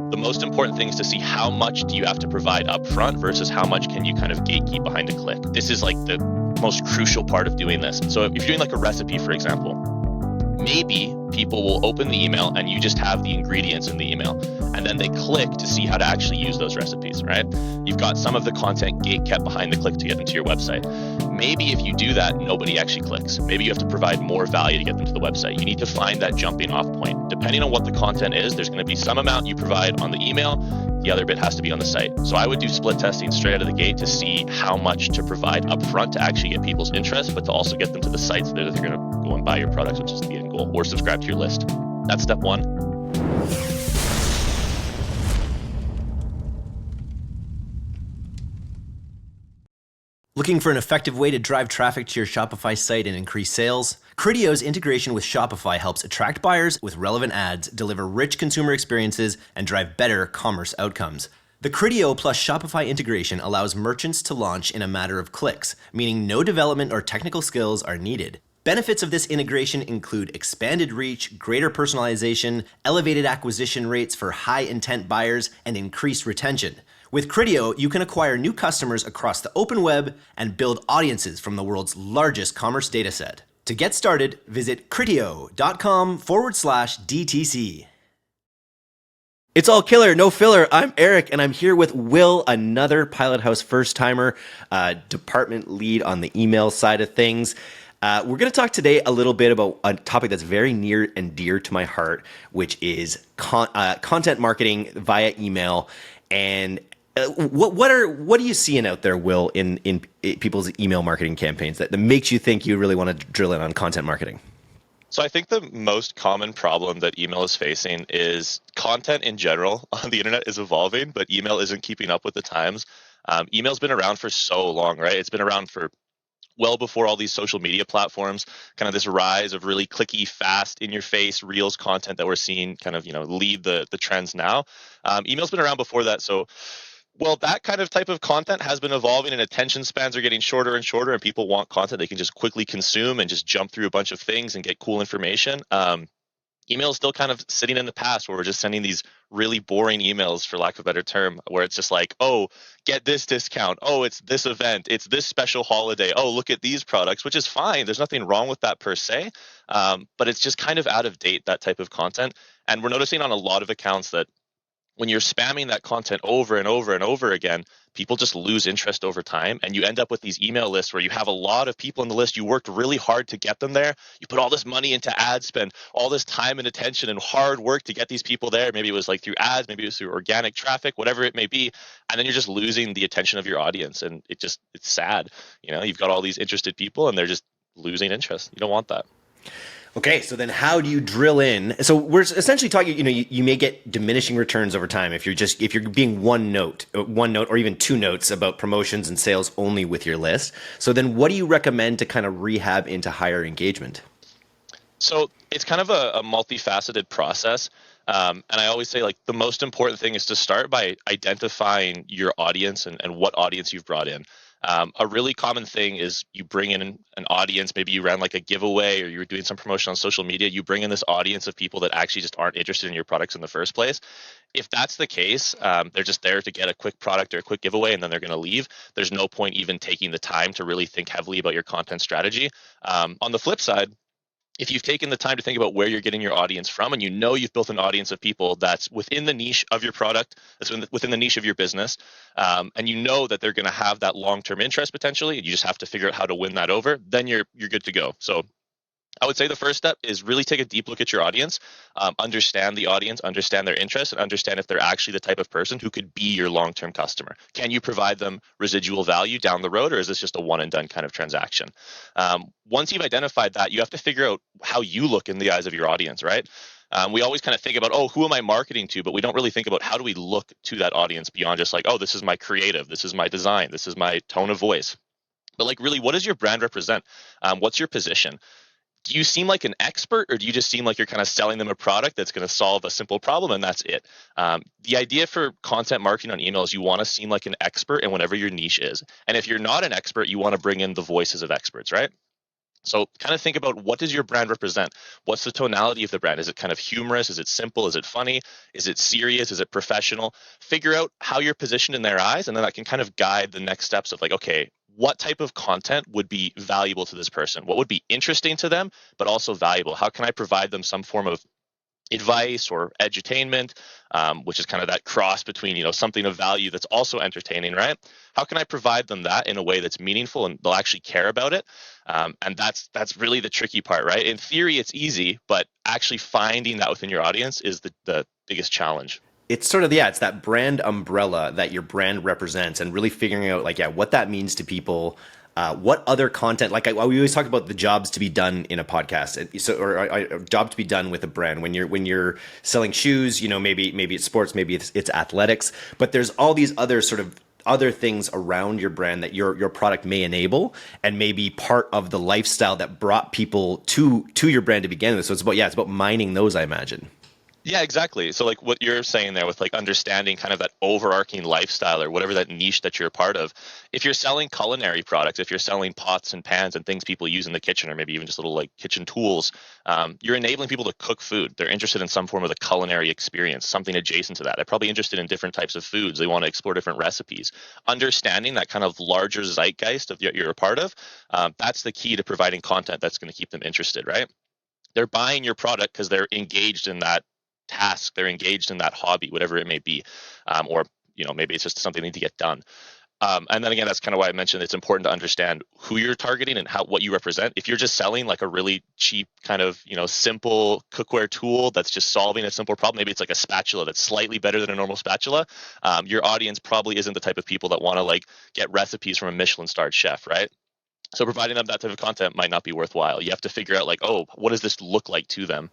The most important thing is to see how much do you have to provide upfront versus how much can you kind of gatekeep behind a click. This is like the most crucial part of doing this. So if you're doing like a recipe, for example, maybe people will open the email and you just have the ingredients in the email, and then they click to see how to actually use those recipes, right? You've got some of the content gate kept behind the click to get them to your website. Maybe if you do that, nobody actually clicks. Maybe you have to provide more value to get them to the website. You need to find that jumping off point. Depending on what the content is, there's going to be some amount you provide on the email, the other bit has to be on the site. So I would do split testing straight out of the gate to see how much to provide upfront to actually get people's interest, but to also get them to the sites that they're going to go and buy your products, which is the end goal, or subscribe to your list. That's step one. Looking for an effective way to drive traffic to your Shopify site and increase sales? Criteo's integration with Shopify helps attract buyers with relevant ads, deliver rich consumer experiences, and drive better commerce outcomes. The Criteo plus Shopify integration allows merchants to launch in a matter of clicks, meaning no development or technical skills are needed. Benefits of this integration include expanded reach, greater personalization, elevated acquisition rates for high-intent buyers, and increased retention. With Criteo, you can acquire new customers across the open web and build audiences from the world's largest commerce dataset. To get started, visit criteo.com/DTC. It's all killer, no filler. I'm Eric, and I'm here with Will, another Pilot House first-timer, department lead on the email side of things. We're going to talk today a little bit about a topic that's very near and dear to my heart, which is content marketing via email. And what are you seeing out there, Will, in people's email marketing campaigns that makes you think you really want to drill in on content marketing? So I think the most common problem that email is facing is content in general on the internet is evolving, but email isn't keeping up with the times. Email's been around for so long, right? It's been around for well before all these social media platforms, kind of this rise of really clicky, fast, in-your-face, Reels content that we're seeing kind of, lead the trends now. Email's been around before that, so that kind of type of content has been evolving, and attention spans are getting shorter and shorter, and people want content they can just quickly consume and just jump through a bunch of things and get cool information. Email is still kind of sitting in the past where we're just sending these really boring emails, for lack of a better term, where it's just like, oh, get this discount. Oh, it's this event. It's this special holiday. Oh, look at these products, which is fine. There's nothing wrong with that per se. But it's just kind of out of date, that type of content. And we're noticing on a lot of accounts that when you're spamming that content over and over and over again, people just lose interest over time. And you end up with these email lists where you have a lot of people in the list. You worked really hard to get them there. You put all this money into ad spend, all this time and attention and hard work to get these people there. Maybe it was like through ads, maybe it was through organic traffic, whatever it may be. And then you're just losing the attention of your audience. And it's sad. You've got all these interested people and they're just losing interest. You don't want that. Okay, so then how do you drill in? So we're essentially talking, you may get diminishing returns over time if you're being one note or even two notes about promotions and sales only with your list. So then what do you recommend to kind of rehab into higher engagement? So it's kind of a multifaceted process. And I always say, like, the most important thing is to start by identifying your audience and what audience you've brought in. A really common thing is you bring in an audience, maybe you ran like a giveaway or you were doing some promotion on social media, you bring in this audience of people that actually just aren't interested in your products in the first place. If that's the case, they're just there to get a quick product or a quick giveaway and then they're going to leave. There's no point even taking the time to really think heavily about your content strategy. On the flip side, if you've taken the time to think about where you're getting your audience from and you've built an audience of people that's within the niche of your product, that's within the niche of your business, and that they're going to have that long-term interest potentially, and you just have to figure out how to win that over, then you're good to go. So I would say the first step is really take a deep look at your audience, understand the audience, understand their interests, and understand if they're actually the type of person who could be your long-term customer. Can you provide them residual value down the road, or is this just a one-and-done kind of transaction? Once you've identified that, you have to figure out how you look in the eyes of your audience, right? We always kind of think about, who am I marketing to? But we don't really think about how do we look to that audience beyond just like, this is my creative, this is my design, this is my tone of voice. But like, really, what does your brand represent? What's your position? Do you seem like an expert, or do you just seem like you're kind of selling them a product that's going to solve a simple problem and that's it? The idea for content marketing on email is you want to seem like an expert in whatever your niche is. And if you're not an expert, you want to bring in the voices of experts, right? So kind of think about, what does your brand represent? What's the tonality of the brand? Is it kind of humorous? Is it simple? Is it funny? Is it serious? Is it professional? Figure out how you're positioned in their eyes, and then that can kind of guide the next steps of like, okay, what type of content would be valuable to this person? What would be interesting to them, but also valuable? How can I provide them some form of advice or edutainment, which is kind of that cross between, something of value that's also entertaining, right? How can I provide them that in a way that's meaningful and they'll actually care about it? And that's really the tricky part, right? In theory, it's easy, but actually finding that within your audience is the biggest challenge. It's sort of, yeah, it's that brand umbrella that your brand represents, and really figuring out like, yeah, what that means to people. What other content, like we always talk about the jobs to be done in a podcast, or job to be done with a brand. When you're selling shoes, maybe it's sports, maybe it's athletics, but there's all these other sort of other things around your brand that your product may enable, and maybe part of the lifestyle that brought people to your brand to begin with. So it's about mining those, I imagine. Yeah, exactly. So like what you're saying there with like understanding kind of that overarching lifestyle or whatever that niche that you're a part of. If you're selling culinary products, if you're selling pots and pans and things people use in the kitchen, or maybe even just little like kitchen tools, you're enabling people to cook food. They're interested in some form of the culinary experience, something adjacent to that. They're probably interested in different types of foods. They want to explore different recipes. Understanding that kind of larger zeitgeist of you're a part of, that's the key to providing content that's going to keep them interested, right? They're buying your product because they're engaged in that task, they're engaged in that hobby, whatever it may be, or maybe it's just something they need to get done. And then again, that's kind of why I mentioned it's important to understand who you're targeting and what you represent. If you're just selling like a really cheap kind of simple cookware tool that's just solving a simple problem, maybe it's like a spatula that's slightly better than a normal spatula. Your audience probably isn't the type of people that want to like get recipes from a Michelin-starred chef, right? So providing them that type of content might not be worthwhile. You have to figure out like, oh, what does this look like to them?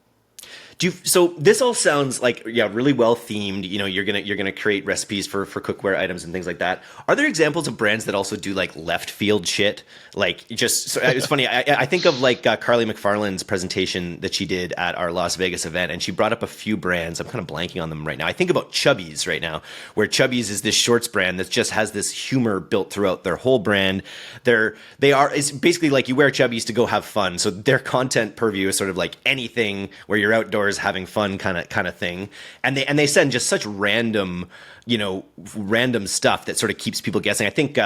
So this all sounds like, yeah, really well themed. You're gonna create recipes for cookware items and things like that. Are there examples of brands that also do like left field shit? Like, just so, it's funny. I think of like Carly McFarland's presentation that she did at our Las Vegas event, and she brought up a few brands. I'm kind of blanking on them right now. I think about Chubbies right now, where Chubbies is this shorts brand that just has this humor built throughout their whole brand. It's basically like you wear Chubbies to go have fun. So their content purview is sort of like anything where you're outdoors having fun kind of thing, and they send just such random stuff that sort of keeps people guessing. I think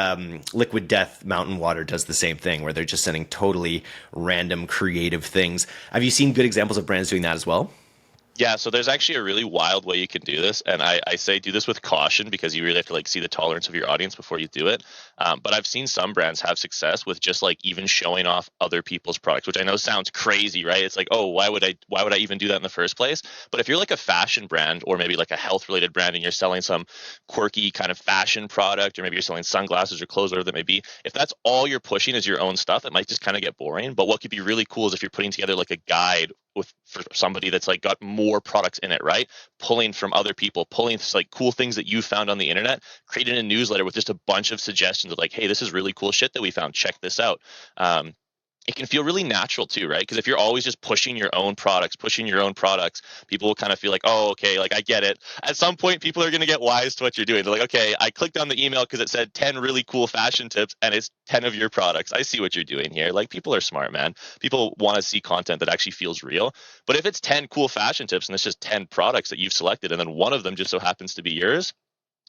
Liquid Death Mountain Water does the same thing, where they're just sending totally random creative things. Have you seen good examples of brands doing that as well? Yeah, so there's actually a really wild way you can do this, and I say do this with caution because you really have to like see the tolerance of your audience before you do it. But I've seen some brands have success with just like even showing off other people's products, which I know sounds crazy, right? It's like, oh, why would I even do that in the first place? But if you're like a fashion brand or maybe like a health related brand and you're selling some quirky kind of fashion product, or maybe you're selling sunglasses or clothes, whatever that may be, if that's all you're pushing is your own stuff, it might just kind of get boring. But what could be really cool is if you're putting together like a guide for somebody that's like got more products in it, right? Pulling from other people, pulling like cool things that you found on the internet, creating a newsletter with just a bunch of suggestions of like, hey, this is really cool shit that we found. Check this out. It can feel really natural too, right? Because if you're always just pushing your own products, people will kind of feel like, oh, okay, like I get it. At some point, people are going to get wise to what you're doing. They're like, okay, I clicked on the email because it said 10 really cool fashion tips and it's 10 of your products. I see what you're doing here. Like, people are smart, man. People want to see content that actually feels real. But if it's 10 cool fashion tips and it's just 10 products that you've selected and then one of them just so happens to be yours,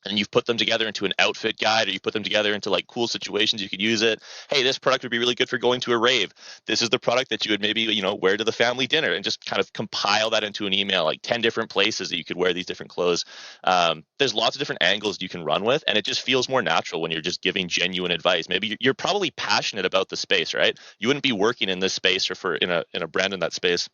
and you've put them together into an outfit guide, or you put them together into like cool situations you could use it. Hey, this product would be really good for going to a rave. This is the product that you would maybe, wear to the family dinner, and just kind of compile that into an email, like 10 different places that you could wear these different clothes. There's lots of different angles you can run with, and it just feels more natural when you're just giving genuine advice. Maybe you're probably passionate about the space, right? You wouldn't be working in this space or in a brand in that space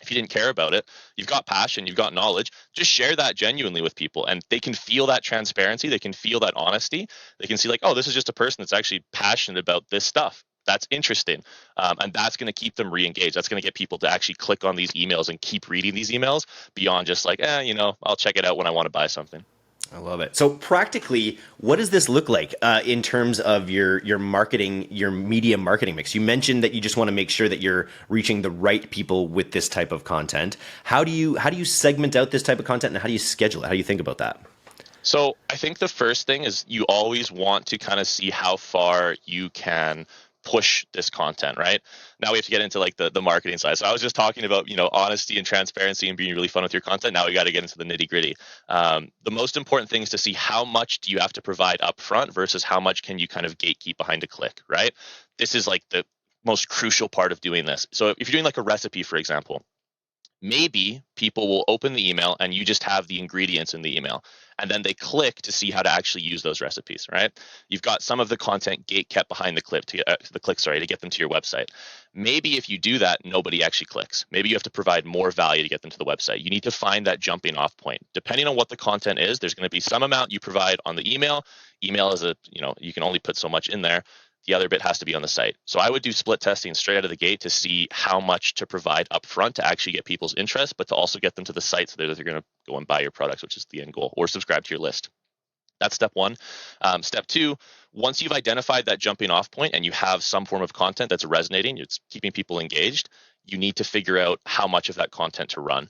if you didn't care about it. You've got passion, you've got knowledge. Just share that genuinely with people, and they can feel that transparency, they can feel that honesty. They can see like, oh, this is just a person that's actually passionate about this stuff. That's interesting. And that's going to keep them re-engaged. That's going to get people to actually click on these emails and keep reading these emails beyond just like, I'll check it out when I want to buy something. I love it. So practically, what does this look like in terms of your marketing, your media marketing mix? You mentioned that you just want to make sure that you're reaching the right people with this type of content. How do you segment out this type of content, and how do you schedule it? How do you think about that? So I think the first thing is you always want to kind of see how far you can push this content, right? Now we have to get into like the marketing side. So I was just talking about, honesty and transparency and being really fun with your content. Now we got to get into the nitty gritty. The most important thing is to see how much do you have to provide upfront versus how much can you kind of gatekeep behind a click, right? This is like the most crucial part of doing this. So if you're doing like a recipe, for example, maybe people will open the email and you just have the ingredients in the email, and then they click to see how to actually use those recipes, right? You've got some of the content gate kept behind the click to get them to your website. Maybe if you do that, nobody actually clicks. Maybe you have to provide more value to get them to the website. You need to find that jumping off point. Depending on what the content is, there's going to be some amount you provide on the email. Email is you can only put so much in there. The other bit has to be on the site. So I would do split testing straight out of the gate to see how much to provide upfront to actually get people's interest, but to also get them to the site so that they're going to go and buy your products, which is the end goal, or subscribe to your list. That's step one. Step two, once you've identified that jumping off point and you have some form of content that's resonating, it's keeping people engaged, you need to figure out how much of that content to run.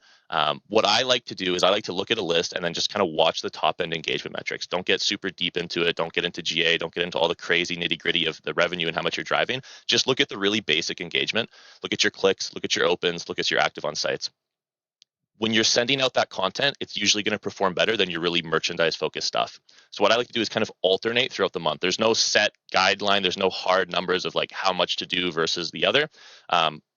What I like to do is I like to look at a list and then just kind of watch the top end engagement metrics. Don't get super deep into it. Don't get into GA. Don't get into all the crazy nitty gritty of the revenue and how much you're driving. Just look at the really basic engagement. Look at your clicks, look at your opens, look at your active on sites. When you're sending out that content, it's usually going to perform better than your really merchandise focused stuff. So what I like to do is kind of alternate throughout the month. There's no set guideline. There's no hard numbers of like how much to do versus the other.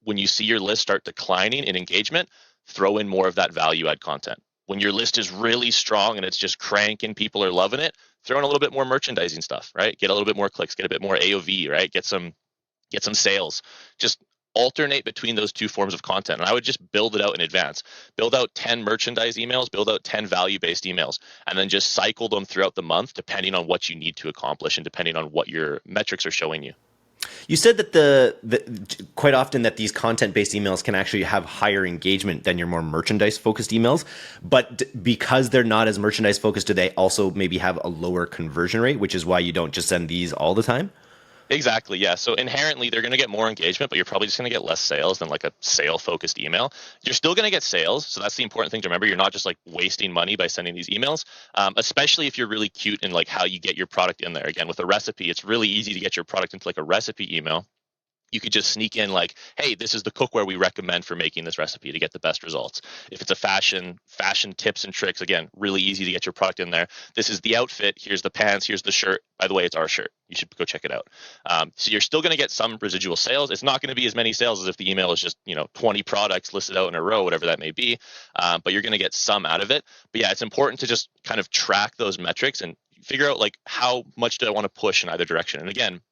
When you see your list start declining in engagement, throw in more of that value add content. When your list is really strong and it's just cranking, people are loving it, throw in a little bit more merchandising stuff, right? Get a little bit more clicks, get a bit more AOV, right? Get some sales. Just alternate between those two forms of content. And I would just build it out in advance. Build out 10 merchandise emails, build out 10 value-based emails, and then just cycle them throughout the month depending on what you need to accomplish and depending on what your metrics are showing you. You said that the quite often that these content-based emails can actually have higher engagement than your more merchandise-focused emails, but because they're not as merchandise-focused, do they also maybe have a lower conversion rate, which is why you don't just send these all the time? Exactly, yeah. So inherently, they're going to get more engagement, but you're probably just going to get less sales than like a sale-focused email. You're still going to get sales, so that's the important thing to remember. You're not just like wasting money by sending these emails, especially if you're really cute in like how you get your product in there. Again, with a recipe, it's really easy to get your product into like a recipe email. You could just sneak in like, hey, this is the cookware we recommend for making this recipe to get the best results. If it's a fashion tips and tricks, again, really easy to get your product in there. This is the outfit. Here's the pants. Here's the shirt. By the way, it's our shirt. You should go check it out. So you're still going to get some residual sales. It's not going to be as many sales as if the email is just 20 products listed out in a row, whatever that may be. But you're going to get some out of it. But yeah, it's important to just kind of track those metrics and figure out like how much do I want to push in either direction. And again,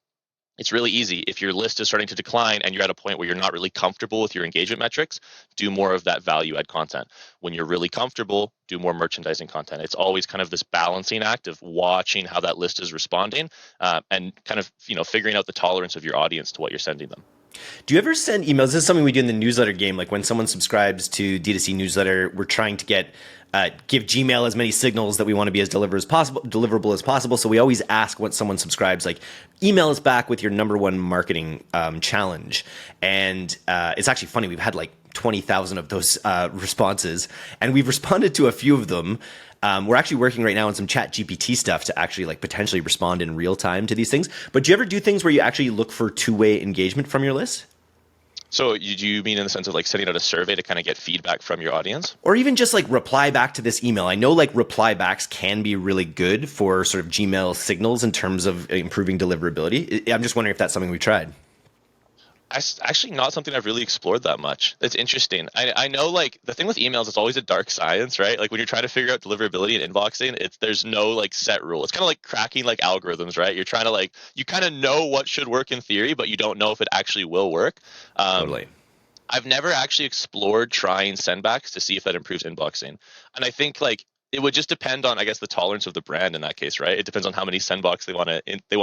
it's really easy. If your list is starting to decline and you're at a point where you're not really comfortable with your engagement metrics, do more of that value add content. When you're really comfortable, do more merchandising content. It's always kind of this balancing act of watching how that list is responding and kind of figuring out the tolerance of your audience to what you're sending them. Do you ever send emails? This is something we do in the newsletter game. Like when someone subscribes to D2C newsletter, we're trying to give Gmail as many signals that we want to be as deliverable as possible. So we always ask when someone subscribes, like, email us back with your number one marketing challenge. And it's actually funny. We've had like 20,000 of those responses, and we've responded to a few of them. We're actually working right now on some ChatGPT stuff to actually like potentially respond in real time to these things. But do you ever do things where you actually look for two-way engagement from your list? So do you mean in the sense of like sending out a survey to kind of get feedback from your audience? Or even just like reply back to this email. I know like reply backs can be really good for sort of Gmail signals in terms of improving deliverability. I'm just wondering if that's something we tried. Actually not something I've really explored that much. That's interesting. I know like the thing with emails, it's always a dark science, right? Like when you're trying to figure out deliverability and inboxing, there's no like set rule. It's kind of like cracking like algorithms, right? You're trying to like, you kind of know what should work in theory, but you don't know if it actually will work. Totally. I've never actually explored trying sendbacks to see if that improves inboxing. And I think like it would just depend on, I guess, the tolerance of the brand in that case, right? It depends on how many sendbox they want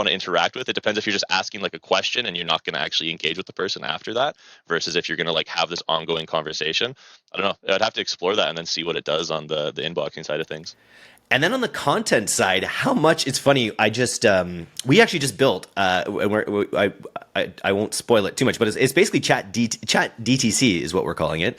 to interact with. It depends if you're just asking like a question and you're not going to actually engage with the person after that, versus if you're going to like have this ongoing conversation. I don't know. I'd have to explore that and then see what it does on the inboxing side of things. And then on the content side, how much it's funny. We actually just built. I won't spoil it too much, but it's basically Chat DTC is what we're calling it.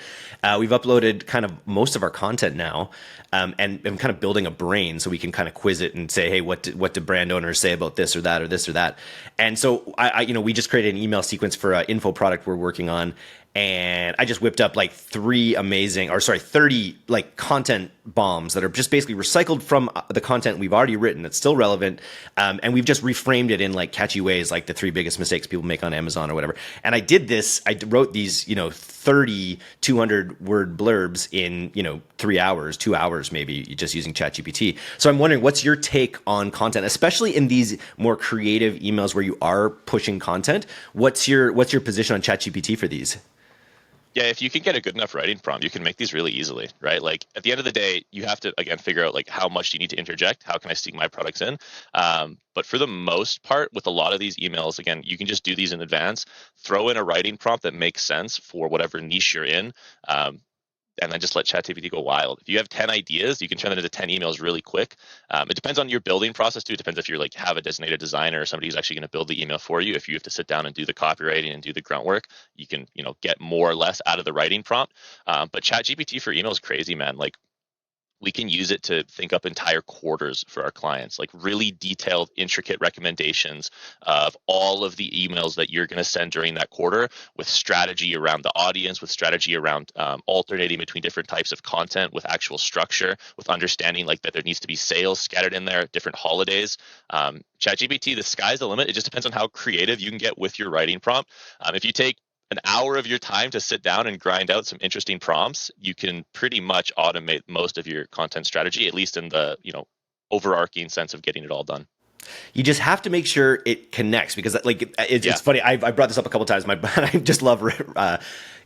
We've uploaded kind of most of our content now, and kind of building a brain so we can kind of quiz it and say, hey, what do brand owners say about this or that or this or that? And so we just created an email sequence for an info product we're working on. And I just whipped up like 30 like content bombs that are just basically recycled from the content we've already written that's still relevant. And we've just reframed it in like catchy ways, like the 3 biggest mistakes people make on Amazon or whatever. And I wrote these, 30 200 word blurbs in, 3 hours, 2 hours, maybe just using ChatGPT. So I'm wondering, what's your take on content, especially in these more creative emails where you are pushing content? What's your position on ChatGPT for these? Yeah, if you can get a good enough writing prompt, you can make these really easily, right? Like at the end of the day, you have to again figure out like how much you need to interject. How can I sneak my products in? But for the most part, with a lot of these emails, again, you can just do these in advance. Throw in a writing prompt that makes sense for whatever niche you're in. And then just let ChatGPT go wild. If you have 10 ideas, you can turn that into 10 emails really quick. It depends on your building process too. It depends if you're like have a designated designer or somebody who's actually going to build the email for you. If you have to sit down and do the copywriting and do the grunt work, you can get more or less out of the writing prompt. But ChatGPT for email is crazy, man. Like we can use it to think up entire quarters for our clients, like really detailed, intricate recommendations of all of the emails that you're going to send during that quarter with strategy around the audience, with strategy around alternating between different types of content, with actual structure, with understanding like that there needs to be sales scattered in there, different holidays. ChatGPT, the sky's the limit. It just depends on how creative you can get with your writing prompt. If you take an hour of your time to sit down and grind out some interesting prompts, you can pretty much automate most of your content strategy, at least in the overarching sense of getting it all done. You just have to make sure it connects, because it's funny. I brought this up a couple times. I just love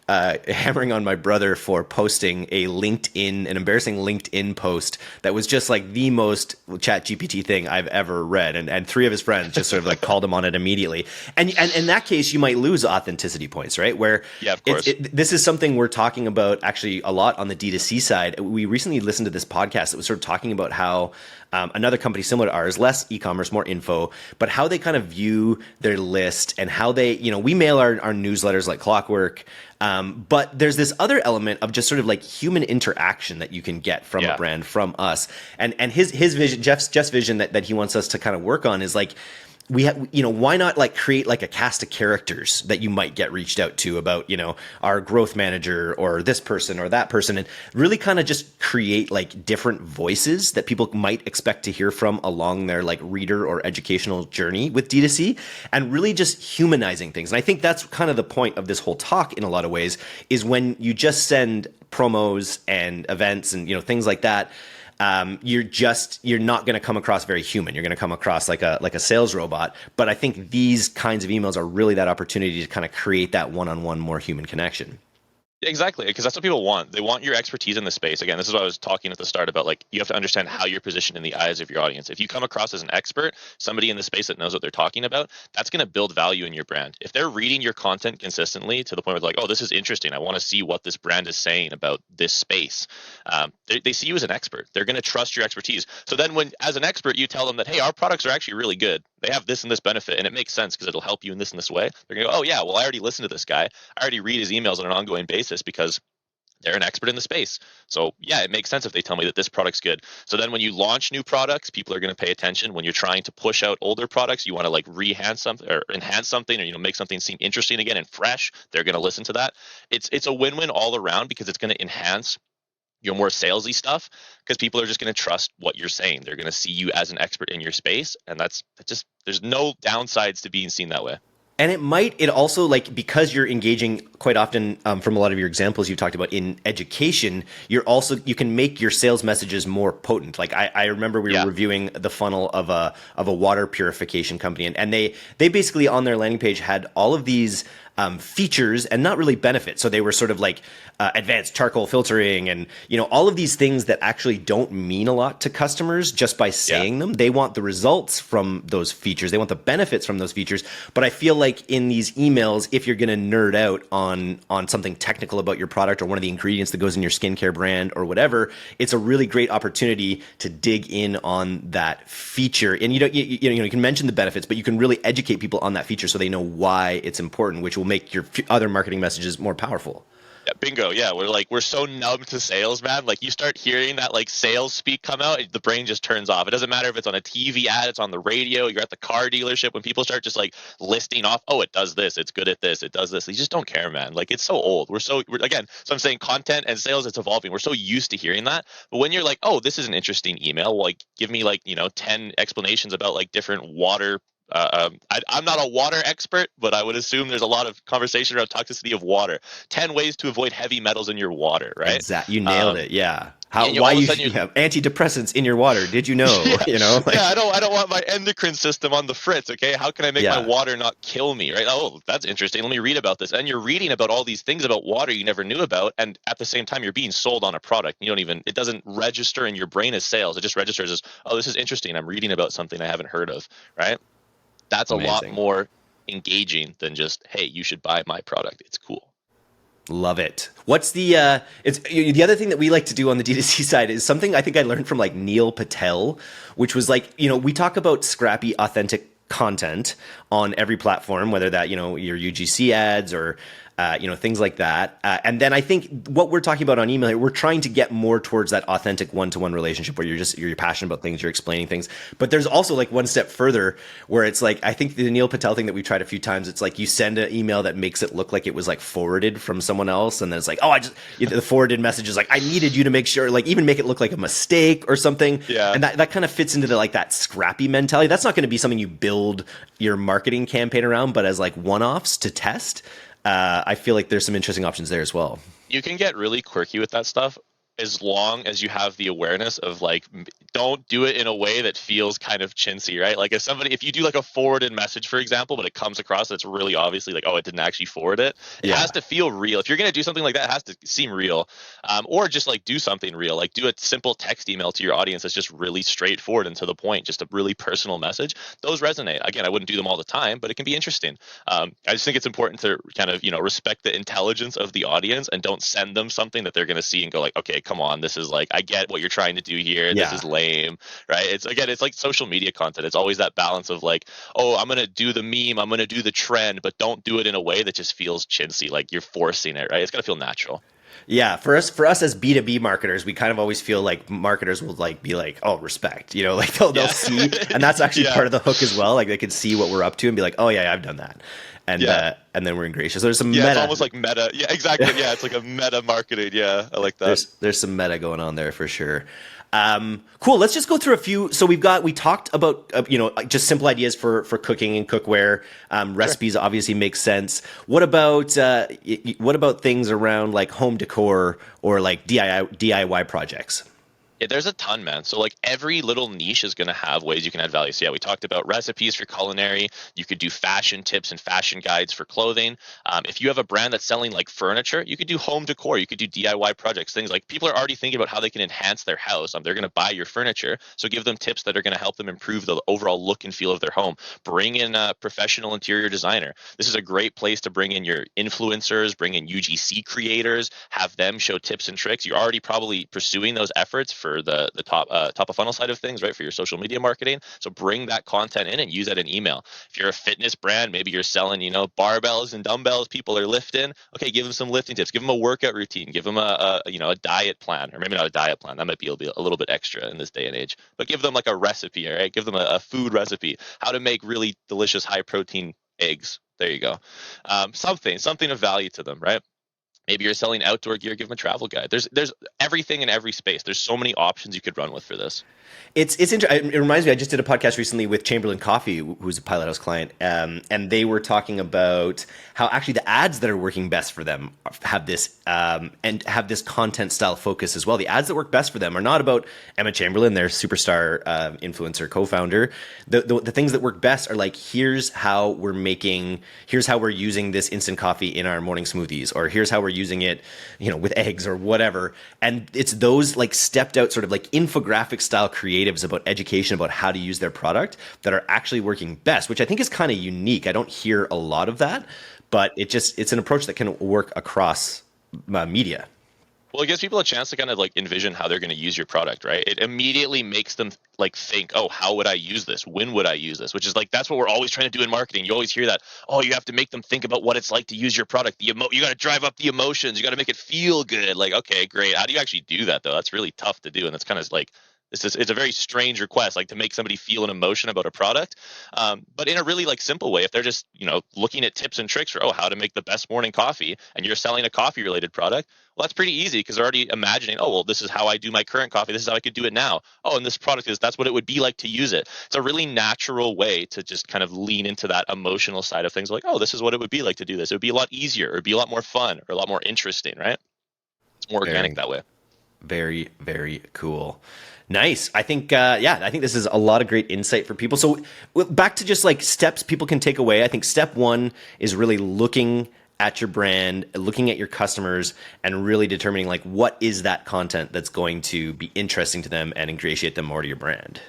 hammering on my brother for posting an embarrassing LinkedIn post that was just like the most ChatGPT thing I've ever read, and 3 of his friends just sort of like called him on it immediately. And in that case, you might lose authenticity points, right? Where of course. This is something we're talking about actually a lot on the D2C side. We recently listened to this podcast that was sort of talking about how another company similar to ours, less e-commerce, more info, but how they kind of view their list and how they, we mail our newsletters like clockwork. But there's this other element of just sort of like human interaction that you can get from a brand, from us. And his vision, Jeff's vision that he wants us to kind of work on is like, why not like create like a cast of characters that you might get reached out to about, our growth manager or this person or that person, and really kind of just create like different voices that people might expect to hear from along their like reader or educational journey with D2C, and really just humanizing things. And I think that's kind of the point of this whole talk in a lot of ways, is when you just send promos and events and, things like that, you're not going to come across very human. You're going to come across like a sales robot. But I think these kinds of emails are really that opportunity to kind of create that one-on-one, more human connection. Exactly, because that's what people want. They want your expertise in the space. Again, this is what I was talking at the start about. Like, you have to understand how you're positioned in the eyes of your audience. If you come across as an expert, somebody in the space that knows what they're talking about, that's going to build value in your brand. If they're reading your content consistently to the point where like, oh, this is interesting, I want to see what this brand is saying about this space, they see you as an expert. They're going to trust your expertise. So then when, as an expert, you tell them that, hey, our products are actually really good. They have this and this benefit, and it makes sense because it'll help you in this and this way. They're going to go, oh, yeah, well, I already listened to this guy. I already read his emails on an ongoing basis because they're an expert in the space. So yeah, it makes sense if they tell me that this product's good. So then when you launch new products, people are going to pay attention. When you're trying to push out older products, you want to like enhance something or make something seem interesting again and fresh. They're going to listen to that. It's a win-win all around because it's going to enhance your more salesy stuff, because people are just going to trust what you're saying. They're going to see you as an expert in your space, and that's just, there's no downsides to being seen that way. And it also, like, because you're engaging quite often from a lot of your examples you've talked about in education, you can make your sales messages more potent. Like I remember we were reviewing the funnel of a water purification company, and they basically on their landing page had all of these features and not really benefits. So they were sort of like advanced charcoal filtering and all of these things that actually don't mean a lot to customers just by Yeah. saying them. They want the results from those features. They want the benefits from those features. But I feel like in these emails, if you're going to nerd out on something technical about your product or one of the ingredients that goes in your skincare brand or whatever, it's a really great opportunity to dig in on that feature. And you can mention the benefits, but you can really educate people on that feature so they know why it's important, which will make your other marketing messages more powerful. Yeah, bingo. Yeah, we're so numb to sales, man. Like you start hearing that like sales speak come out, the brain just turns off. It doesn't matter if it's on a TV ad, it's on the radio, you're at the car dealership. When people start just like listing off, oh, it does this, it's good at this, it does this. You just don't care, man. Like it's so old. Again, so I'm saying content and sales, it's evolving. We're so used to hearing that. But when you're like, oh, this is an interesting email, like give me like 10 explanations about like different water. I'm not a water expert, but I would assume there's a lot of conversation around toxicity of water. 10 ways to avoid heavy metals in your water, right? Exactly. You nailed it. Yeah. All Why of a you sudden should have antidepressants in your water? Did you know? yeah, Like, yeah. I don't want my endocrine system on the fritz. Okay, how can I make my yeah. water not kill me? Right? Oh, that's interesting. Let me read about this. And you're reading about all these things about water you never knew about, and at the same time, you're being sold on a product. It doesn't register in your brain as sales. It just registers as, oh, this is interesting. I'm reading about something I haven't heard of. Right? That's a lot Amazing. more engaging than just, hey, you should buy my product. It's cool. Love it. What's the other thing that we like to do on the D2C side is something I think I learned from like Neil Patel, which was like, we talk about scrappy, authentic content on every platform, whether that, your UGC ads or, things like that. And then I think what we're talking about on email, we're trying to get more towards that authentic one-to-one relationship where you're passionate about things, you're explaining things. But there's also like one step further where it's like, I think the Neil Patel thing that we've tried a few times, it's like you send an email that makes it look like it was like forwarded from someone else. And then it's like, oh, the forwarded message is like, I needed you to make sure, like even make it look like a mistake or something. Yeah. And that kind of fits into like that scrappy mentality. That's not going to be something you build your marketing campaign around, but as like one-offs to test. I feel like there's some interesting options there as well. You can get really quirky with that stuff as long as you have the awareness of like, don't do it in a way that feels kind of chintzy, right? Like if you do like a forwarded message, for example, but it comes across that's really obviously like, oh, it didn't actually forward it. It has to feel real. If you're going to do something like that, it has to seem real. Or just like do something real, like do a simple text email to your audience that's just really straightforward and to the point, just a really personal message. Those resonate. Again, I wouldn't do them all the time, but it can be interesting. I just think it's important to kind of, respect the intelligence of the audience and don't send them something that they're going to see and go like, okay, come on, this is like, I get what you're trying to do here. This is lame, right? It's like social media content. It's always that balance of like, oh, I'm going to do the meme, I'm going to do the trend, but don't do it in a way that just feels chintzy, like you're forcing it, right? It's got to feel natural. Yeah, for us as B2B marketers, we kind of always feel like marketers will like be like, oh, respect, like they'll see, and that's actually part of the hook as well. Like they can see what we're up to and be like, oh yeah, I've done that, and then we're ingracious. So there's some meta. It's almost like meta. Yeah, exactly. Yeah, it's like a meta marketing. Yeah, I like that. There's some meta going on there for sure. Cool. Let's just go through a few. So we talked about, just simple ideas for cooking and cookware. Recipes obviously make sense. What about things around like home decor or like DIY projects? Yeah, there's a ton, man. So like every little niche is going to have ways you can add value. So yeah, we talked about recipes for culinary. You could do fashion tips and fashion guides for clothing. If you have a brand that's selling like furniture, you could do home decor. You could do DIY projects, things like people are already thinking about how they can enhance their house. They're going to buy your furniture. So give them tips that are going to help them improve the overall look and feel of their home. Bring in a professional interior designer. This is a great place to bring in your influencers, bring in UGC creators, have them show tips and tricks. You're already probably pursuing those efforts for the top of funnel side of things, right? For your social media marketing. So bring that content in and use that in email. If you're a fitness brand, maybe you're selling, barbells and dumbbells people are lifting. Okay, give them some lifting tips. Give them a workout routine. Give them a diet plan, or maybe not a diet plan. That might be a little bit extra in this day and age. But give them like a recipe, all right? Give them a food recipe. How to make really delicious high protein eggs. There you go. Something of value to them, right? Maybe you're selling outdoor gear, give them a travel guide. There's everything in every space. There's so many options you could run with for this. It's interesting. It reminds me, I just did a podcast recently with Chamberlain Coffee, who's a Pilot House client, and they were talking about how actually the ads that are working best for them have this and have this content style focus as well. The ads that work best for them are not about Emma Chamberlain, their superstar influencer co-founder. The things that work best are like, here's how we're using this instant coffee in our morning smoothies, or here's how we're using it, with eggs or whatever. And it's those like stepped out sort of like infographic style creatives about education about how to use their product that are actually working best, which I think is kind of unique. I don't hear a lot of that, but it's an approach that can work across media. Well, it gives people a chance to kind of like envision how they're going to use your product, right? It immediately makes them like think, oh, how would I use this? When would I use this? Which is like, that's what we're always trying to do in marketing. You always hear that, oh, you have to make them think about what it's like to use your product. You got to drive up the emotions. You got to make it feel good. Like, okay, great. How do you actually do that though? That's really tough to do. And that's kind of like, it's a very strange request, like to make somebody feel an emotion about a product, but in a really like simple way. If they're just looking at tips and tricks for how to make the best morning coffee, and you're selling a coffee related product, well, that's pretty easy because they're already imagining, oh well, this is how I do my current coffee. This is how I could do it now. Oh, and this product that's what it would be like to use it. It's a really natural way to just kind of lean into that emotional side of things. Like, oh, this is what it would be like to do this. It would be a lot easier, or it'd be a lot more fun, or a lot more interesting, right? It's more organic that way. Very, very cool. Nice. I think, I think this is a lot of great insight for people. So back to just like steps people can take away. I think step one is really looking at your brand, looking at your customers, and really determining like what is that content that's going to be interesting to them and ingratiate them more to your brand.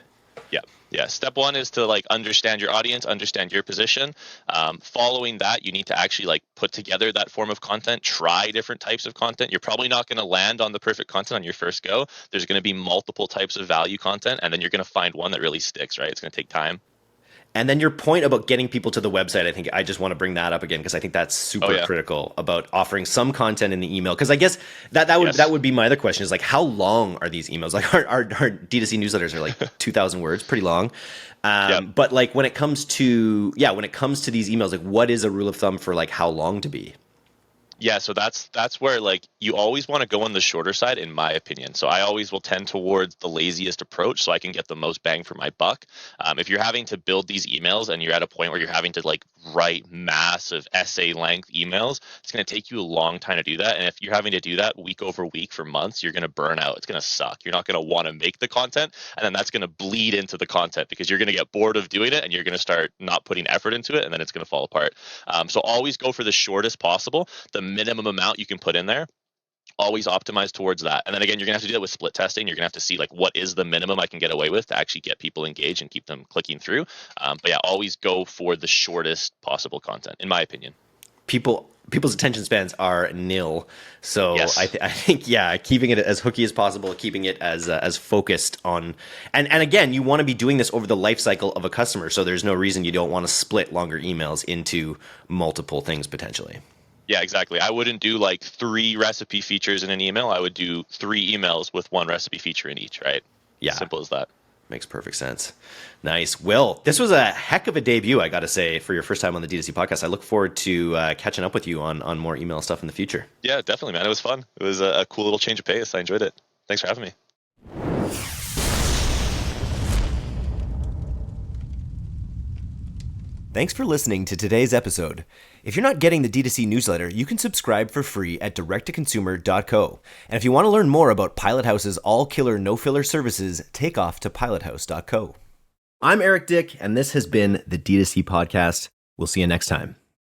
Yeah. Step one is to like understand your audience, understand your position. Following that, you need to actually like put together that form of content, try different types of content. You're probably not going to land on the perfect content on your first go. There's going to be multiple types of value content, and then you're going to find one that really sticks, right? It's going to take time. And then your point about getting people to the website, I think I just want to bring that up again because I think that's super critical about offering some content in the email. Because I guess that would be my other question is like, how long are these emails? Like our D2C newsletters are like 2,000 words, pretty long. But like when it comes to these emails, like what is a rule of thumb for like how long to be? Yeah, so that's where like you always want to go on the shorter side, in my opinion. So I always will tend towards the laziest approach so I can get the most bang for my buck. If you're having to build these emails and you're at a point where you're having to like write massive essay length emails, it's going to take you a long time to do that. And if you're having to do that week over week for months, you're going to burn out. It's going to suck. You're not going to want to make the content, and then that's going to bleed into the content because you're going to get bored of doing it and you're going to start not putting effort into it, and then it's going to fall apart. So always go for the shortest possible. The minimum amount you can put in there, always optimize towards that. And then again, you're gonna have to do that with split testing. You're gonna have to see like what is the minimum I can get away with to actually get people engaged and keep them clicking through. But yeah, always go for the shortest possible content, in my opinion. People's attention spans are nil, so yes. I think keeping it as hooky as possible, keeping it as focused on, and again, you want to be doing this over the life cycle of a customer, so there's no reason you don't want to split longer emails into multiple things potentially. Yeah, exactly. I wouldn't do like 3 recipe features in an email. I would do 3 emails with 1 recipe feature in each, right? Yeah. Simple as that. Makes perfect sense. Nice. Will, this was a heck of a debut, I got to say, for your first time on the D2C podcast. I look forward to catching up with you on more email stuff in the future. Yeah, definitely, man. It was fun. It was a cool little change of pace. I enjoyed it. Thanks for having me. Thanks for listening to today's episode. If you're not getting the D2C newsletter, you can subscribe for free at directtoconsumer.co. And if you want to learn more about Pilot House's all-killer, no-filler services, take off to pilothouse.co. I'm Eric Dick, and this has been the D2C podcast. We'll see you next time.